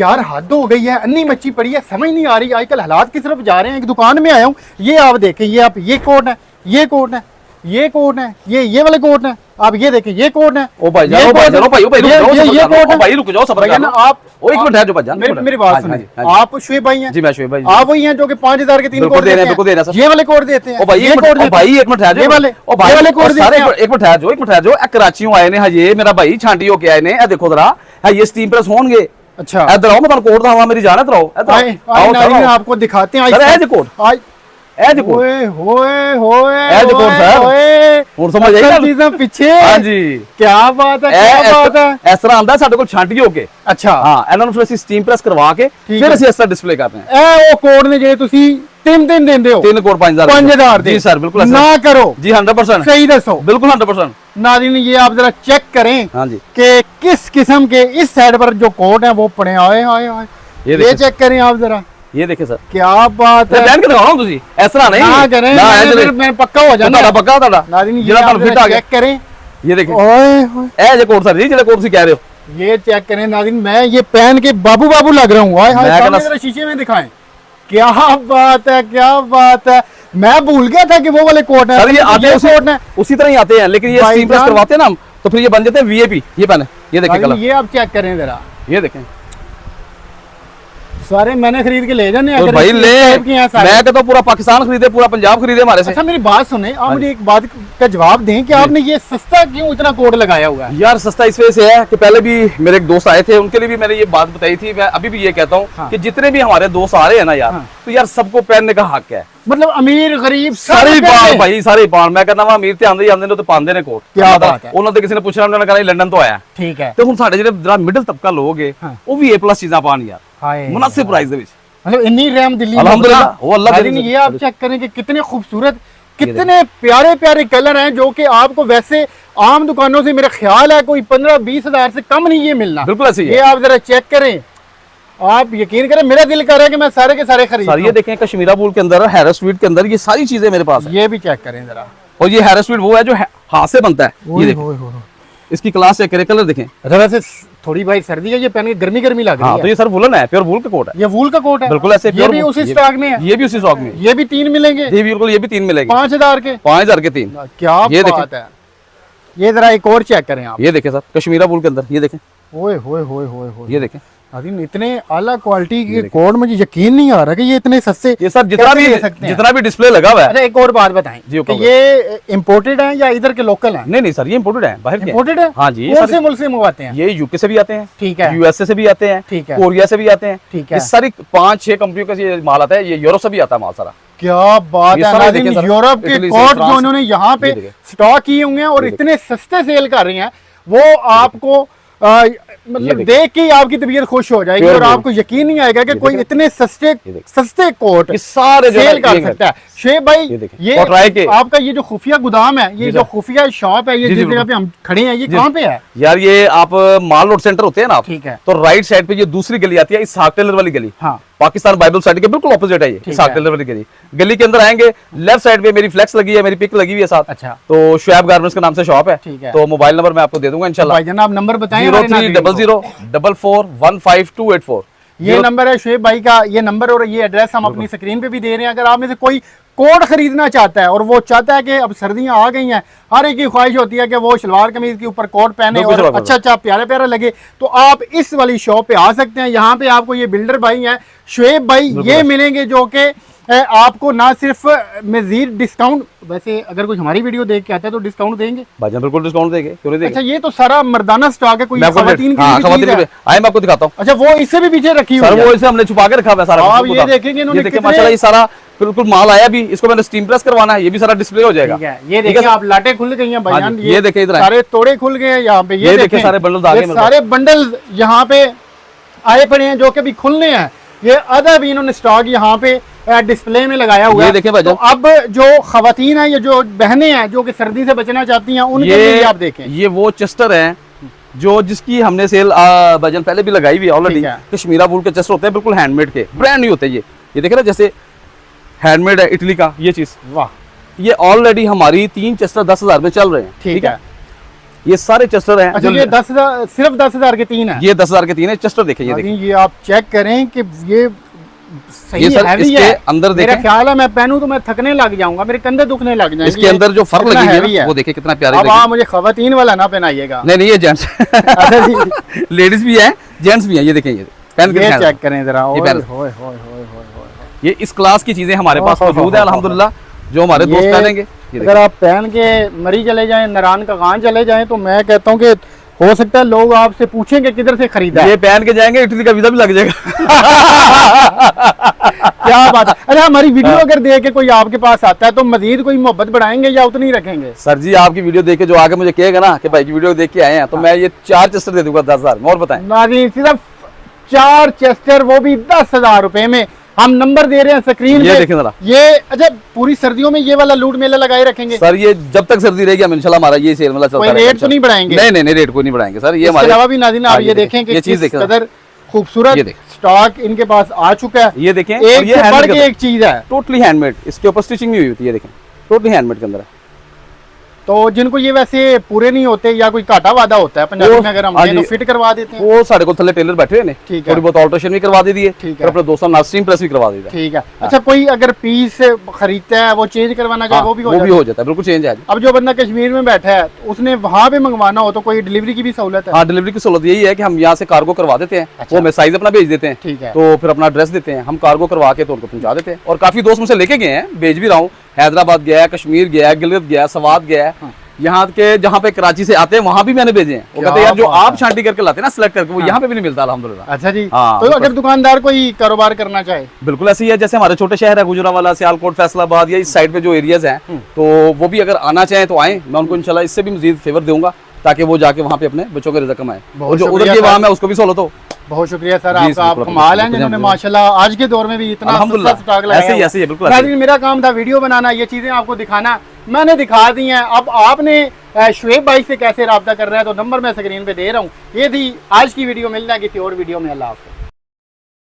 यार हद हो गई है, अन्नी मच्छी पड़ी है, समझ नहीं आ रही आजकल हालात किस तरफ जा रहे हैं। एक दुकान में आया हूँ, ये आप देखें, ये आप ये कोट है, ये कोट है, ये कोट है, ये वाले कोट है, आप ये देखें, ये कोट है। ओ भाई जानो भाई जानो भाई, ये कोट है भाई, रुक जाओ सबर करो आप। ओ एक मिनट है जो भाई जान, मेरी बात सुनिए, आप शुएब भाई हैं? जी मैं शुएब भाई। आप वही हैं जो कि 5000 के 3 कोट दे रहे हैं, ये वाले कोट देते हैं। ओ भाई ये कोट, ओ भाई एक मिनट है जो, ये वाले, ओ भाई वाले कोट सारे एक मिनट है जो कराचियों आए ने, हां ये मेरा भाई छांटी होके आए ने, ए देखो जरा, है ये स्टीम प्रेस होंगे। अच्छा इधर आओ, मैं ਤੁਹਾਨੂੰ ਕੋਟ ਦਵਾਂ, ਮੇਰੀ ਜਾਨ इधर आओ, आओ आपको दिखाते हैं। सर ਇਹ ਕੋਟ, ਇਹ ਕੋਟ, ओए होए होए, ਇਹ ਕੋਟ ਸਰ ਹੁਣ ਸਮਝ ਆਈ ਗੱਲ चीज़ां पीछे। हां जी क्या बात है, क्या बात है। ਇਸ ਤਰ੍ਹਾਂ ਆਂਦਾ ਸਾਡੇ ਕੋਲ ਛਾਂਟੀ ਹੋ ਕੇ। अच्छा ਹਾਂ ਇਹਨਾਂ ਨੂੰ ਫਿਰ ਅਸੀਂ ਸਟੀਮ ਪ੍ਰੈਸ ਕਰਵਾ ਕੇ ਫਿਰ ਅਸੀਂ ਇਸ ਤਰ੍ਹਾਂ ਡਿਸਪਲੇ ਕਰਦੇ ਹਾਂ। ਇਹ ਉਹ ਕੋਡ ਨੇ ਜਿਹੜੇ ਤੁਸੀਂ 3 ਦਿਨ ਦਿੰਦੇ ਹੋ, 3 ਕੋਟ 5000 ਦੇ। जी सर बिल्कुल ना करो जी 100%, सही दसो बिल्कुल 100%। नाज़रीन ये आप जरा चेक करें हाँ जी कि किस किस्म के इस साइड पर जो कोड है वो पड़े आए आए आए, ये चेक करें आप जरा, ये देखिए सर क्या बात है। पहन के दिखाओ तुसी इस तरह नहीं ना करें, मैं पक्का हो जाना ਤੁਹਾਡਾ ਪੱਕਾ ਤੁਹਾਡਾ। नाज़रीन ये ਜਿਹੜਾ आप ਤੁਹਾਨੂੰ ਫਿੱਟ ਆ ਗਿਆ, चेक करें, ये देखिए ओए होए, ਇਹ ਜੇ ਕੋਟ सर जी ਜਿਹੜੇ ਕੋਟ ਤੁਸੀਂ ਕਹਿ ਰਹੇ ਹੋ, ये चेक करें नाज़रीन, मैं ये पहन के बाबू बाबू लग रहा हूँ। हाय हाय, मैं सामने कहना- जरा शीशे में दिखाएं, क्या बात है, क्या बात है। मैं भूल गया था कि वो वाले कोट है सर ये आते कोट है, उसी तरह ही आते हैं, लेकिन ये स्टीम प्रेस करवाते हैं ना हम, तो फिर ये बन जाते हैं वीआईपी। ये पहने, ये देखिए कलर, ये आप चेक करें जरा, ये देखें सारे मैंने खरीद के ले जाने। तो अगर भाई इस ले, टाइप के हैं सारे। मैं कहता हूँ पूरा पाकिस्तान खरीदे, पूरा पंजाब खरीदे हमारे से। अच्छा मेरी बात सुने, आप मुझे एक बात का जवाब दें कि आपने ये सस्ता क्यों इतना कोड लगाया हुआ है? यार सस्ता इस वजह से है कि पहले भी मेरे एक दोस्त आए थे, उनके लिए भी मैंने ये बात बताई थी। मैं अभी भी ये कहता हूँ हाँ। कि जितने भी हमारे दोस्त आ रहे हैं ना यार, तो यार सबको पहनने का हक है। मतलब अमीर गरीब सारे पान भाई, सारे पान। मैं कहता अमीर ते आंदे ही आंदे ने तो पांदे ने कोट। क्या बात है। उन्होंने किसी ने पूछना, उन्होंने कहा लंदन तो आया। ठीक है, तो हुन साडे जेह्ड़े जरा मिडिल तबका लोग है, वो भी A+ चीज़ां पान यार, हाय मुनासिब प्राइस दे विच। मतलब इन्नी रैम दिल्ली में अल्हम्दुलिल्लाह, वो अल्लाह नाज़रीन ये आप चेक करें कि कितने खूबसूरत, कितने प्यारे प्यारे कलर हैं, जो कि आपको वैसे आम दुकानों से मेरा ख्याल है कोई 15-20 हजार से कम नहीं ये मिलना। बिल्कुल ऐसे ही है। ये आप जरा चेक करें, आप यकीन करें, मेरा दिल कर रहा है कि मैं सारे के सारे खरीद सर ये देखें कश्मीरा वूल के अंदर, हैरस स्वीट के अंदर, ये सारी चीजें मेरे पास है। ये भी चेक करें जरा, और ये हैरस स्वीट वो है जो हाथ से बनता है। ये देखें इसकी क्लास चेक करें, कलर देखें। अच्छा वैसे थोड़ी भाई सर्दी है, ये पहन के गर्मी गर्मी लग रही हाँ, है। तो ये सर वुलन है, प्योर वूल का कोट है। ये वूल का कोट है बिल्कुल ऐसे, ये भी उसी स्टॉक में है, ये भी उसी स्टॉक में, ये भी 3 मिलेंगे। ये बिल्कुल, ये भी 3 मिलेंगे 5000 के, 5000 के 3। क्या ये बात है। ये जरा एक और चेक करें आप, ये देखें सर कश्मीरा वूल के अंदर, ये देखें, ओए होए होए होए होए, ये देखें। नाज़रीन इतने आला क्वालिटी के कोड, मुझे यकीन नहीं आ रहा कि ये इतने सस्ते। ये सर जितना भी डिस्प्ले लगा हुआ है। अच्छा एक और बात बताएं कि ये इंपोर्टेड है या इधर के लोकल हैं? नहीं सर ये इंपोर्टेड है, बाहर के इंपोर्टेड है। हाँ जी, कौन से मुल्क से मंगवाते हैं? ये यूके से भी आते हैं, ठीक है, यूएसए से भी आते हैं, ठीक है, कोरिया से भी आते हैं, ठीक है। इस सारी 5-6 कंपनियों का ये माल आता है। ये यूरोप से भी आता है माल सारा। क्या बात है नाज़रीन, यूरोप के कोट जो उन्होंने यहाँ पे स्टॉक किए हुए हैं और इतने सस्ते सेल कर रहे हैं, वो आपको मतलब देख के आपकी तबीयत खुश हो जाएगी और आपको यकीन नहीं आएगा कि कोई इतने सस्ते कोट सारे सेल कर सकता है। शुएब भाई ये आपका ये जो खुफिया गोदाम है, ये जो खुफिया शॉप है, ये जिस जगह पे हम खड़े हैं, ये कहाँ पे है यार? ये आप माल रोड सेंटर होते हैं ना, ठीक है, तो राइट साइड पे ये दूसरी गली आती है, इसहाक टेलर वाली गली। हाँ, पाकिस्तान बाइबल साइड के बिल्कुल ऑपोजिट है ये इसहाक टेलर वाली गली। गली के अंदर आएंगे, लेफ्ट साइड पे मेरी फ्लेक्स लगी है, मेरी पिक लगी हुई है साथ। अच्छा, तो शुएब गारमेंट्स के नाम से शॉप है। ठीक है, तो मोबाइल नंबर मैं आपको दे दूंगा इंशाल्लाह। भाईजान आप नंबर बताएं। 030044155284 ये नंबर है शुएब भाई का, ये नंबर और ये एड्रेस हम अपनी स्क्रीन पे भी दे रहे हैं। अगर आप में से कोई कोट खरीदना चाहता है और वो चाहता है कि अब सर्दियां आ गई हैं, हर एक की ख्वाहिश होती है कि वो शलवार कमीज के ऊपर कोट पहने और अच्छा प्यारा प्यारा लगे, तो आप इस वाली शॉप पे आ सकते हैं। यहाँ पे आपको ये बिल्डर भाई हैं शुएब भाई, ये मिलेंगे जो कि आपको ना सिर्फ मजीद डिस्काउंट, वैसे अगर कोई हमारी वीडियो देख के आता है तो डिस्काउंट देंगे भाईजान, बिल्कुल डिस्काउंट देंगे, क्यों नहीं देंगे। अच्छा ये तो सारा मर्दाना स्टॉक है, कोई खवातीन की आए मैं आपको दिखाता हूँ। अच्छा वो इससे भी पीछे रखी हुई है, वो इसे हमने छुपा के रखा है सारा। आप ये देखेंगे इन्होंने माशाल्लाह, ये सारा बिल्कुल माल आया भी, इसको मैंने स्टीम प्रेस करवाना है, ये भी सारा डिस्प्ले हो जाएगा। ये देखिए आप लाटे खुल गई हैं भाईजान, ये देखिए इधर सारे तोड़े खुल गए हैं यहाँ पे। ये देखिए सारे बंडल यहाँ पे आए पड़े हैं जो कि भी खुलने हैं। ये आधा भी इन्होंने स्टॉक यहाँ पे डिस्प्ले में लगाया हुआ है। देखिए तो अब जो खवातीन है, ये जो बहनें हैं जो कि सर्दी से बचना चाहती हैं, उनके लिए आप देखें, ये वो चेस्टर है जो जिसकी हमने सेल भाईजान पहले भी लगाई हुई है ऑलरेडी। कश्मीरा वूल के चेस्टर होते हैं, बिल्कुल हैंडमेड के, ब्रांड न्यू होते हैं। ये देखे ना, जैसे हैंडमेड है इटली का ये चीज। वाह, ये ऑलरेडी हमारी 3 चेस्टर 10,000 में चल रहे हैं। ठीक है, ये सारे चेस्टर हैं। अच्छा, ये 10,000 सिर्फ 10,000 के 3 है। ये 10,000 के 3 है। चेस्टर देखें, ये देखिए, ये आप चेक करें कि ये सही ये सर हैवी इसके है। अंदर मेरा देखें, ख्याल है मैं पहनूं तो मैं थकने लग जाऊंगा, मेरे कंधे दुखने लग जाएंगे। इसके अंदर जो फर्क इतना लगी heavy है वो देखिए कितना प्यारा अब आप मुझे खवातीन वाला ना पहनाइएगा। नहीं ये जेंट्स अच्छा जी, लेडीज भी है, जेंट्स भी है। ये देखें, ये पहन के ये दिखाएं चेक करें जरा। ये ओए पहन- होए होए होए होए। ये इस क्लास की चीजें हमारे पास मौजूद है अल्हम्दुलिल्लाह, जो हमारे दोस्त ये पहनेंगे। ये अगर आप पहन के मरी चले जाएं, नारायण का गान चले जाएं, तो मैं कहता हूँ कि हो सकता है लोग आपसे पूछेंगे किधर से खरीदा है। ये पहन के जाएंगे, इटली का वीजा भी लग जाएगा। क्या बात है। अच्छा, हमारी वीडियो अगर देख के कोई आपके पास आता है तो मजीद कोई मोहब्बत बढ़ाएंगे या उतनी ही रखेंगे? सर जी, आपकी वीडियो देख के जो आगे मुझे कहेगा ना कि भाई की वीडियो देख के आए हैं, तो मैं ये 4 चेस्टर दे दूंगा 10,000 में। और बताएं, नाज़रीन, सिर्फ 4 चेस्टर, वो भी 10,000 रुपए में। हम नंबर दे रहे हैं स्क्रीन ये पे। देखें जरा। ये अच्छा, पूरी सर्दियों में ये वाला लूट मेला लगाए रखेंगे? सर ये जब तक सर्दी रहेगी हम इंशाल्लाह हमारा ये सेल वाला चलता कोई रहेगा। रेट तो नहीं बढ़ाएंगे? नहीं रेट कोई नहीं बढ़ाएंगे सर। ये इसके हमारे अलावा भी नाज़रीन आप ये देखें कि ये चीज किस देखें, कदर खूबसूरत ये देखें। स्टॉक इनके पास आ चुका है। ये देखें, एक से बढ़ के एक चीज है, टोटली हैंडमेड। इसके ऊपर स्टिचिंग नहीं हुई होती है, देखें टोटली हैंडमेड के अंदर है। तो जिनको ये वैसे पूरे नहीं होते या कोई घाटा वादा होता है पंजाबी में अगर हम कहें तो फिट करवा देते हैं। वो साढ़े को थल्ले टेलर बैठे हुए ने, ठीक है। थोड़ी बहुत ऑल्ट्रेशन भी करवा दी है, ठीक है। और अपने दोस्तों नाल स्टीम प्रेस भी करवा दी है। ठीक है। अच्छा, कोई अगर पीस खरीदता है वो चेंज करवाना चाहे वो भी हो जाता है, बिल्कुल चेंज है। अब जो बंदा कश्मीर में बैठा है तो उसने वहाँ पे मंगवाना हो तो कोई डिलीवरी की भी सहूलत है? हाँ, डिलीवरी की सहूलत यही है कि हम यहाँ से कार्गो करवा देते हैं। अच्छा। वो हमें साइज अपना भेज देते हैं, ठीक है। तो फिर अपना एड्रेस देते हैं, हम कार्गो करवा के तो उनको पहुंचा देते हैं। और काफी दोस्त मुझसे लेके गए हैं, भेज भी रहा हूँ। हैदराबाद गया है, कश्मीर गया है, गिलगित गया है, सवात गया है, यहाँ के जहाँ पे कराची से आते हैं वहां भी मैंने भेजे हैं। वो कहते हैं यार जो आप छांटी करके लाते हैं ना सिलेक्ट करके, वो यहाँ पे भी नहीं मिलता अल्हम्दुलिल्लाह। अच्छा जी। हाँ, तो अगर दुकानदार कोई कारोबार करना चाहे? बिल्कुल ऐसे ही है, जैसे हमारे छोटे शहर है गुजरावाला, सियालकोट, फैसलाबाद, या इस साइड पे जो एरियाज हैं, तो वो भी अगर आना चाहें तो आए। मैं उनको इंशाल्लाह इससे भी मजीद फेवर दूंगा ताकि वो जाके वहाँ पे अपने बच्चों के रिज़्क कमाएं, और जो उधर के वहाँ है उसको भी सहूलत हो। बहुत शुक्रिया सर आपका, आप कमाल हैं जिन्होंने माशाल्लाह आज के दौर में भी इतना सस्ता स्टॉक लगाया। ऐसे ही बिल्कुल। मेरा काम था वीडियो बनाना, ये चीजें आपको दिखाना, मैंने दिखा दी हैं। अब आपने शुएब भाई से कैसे रब्ता करना है तो नंबर मैं स्क्रीन पे दे रहा हूँ। ये थी आज की वीडियो, मिलना किसी और वीडियो में। अल्लाह हाफ़िज़।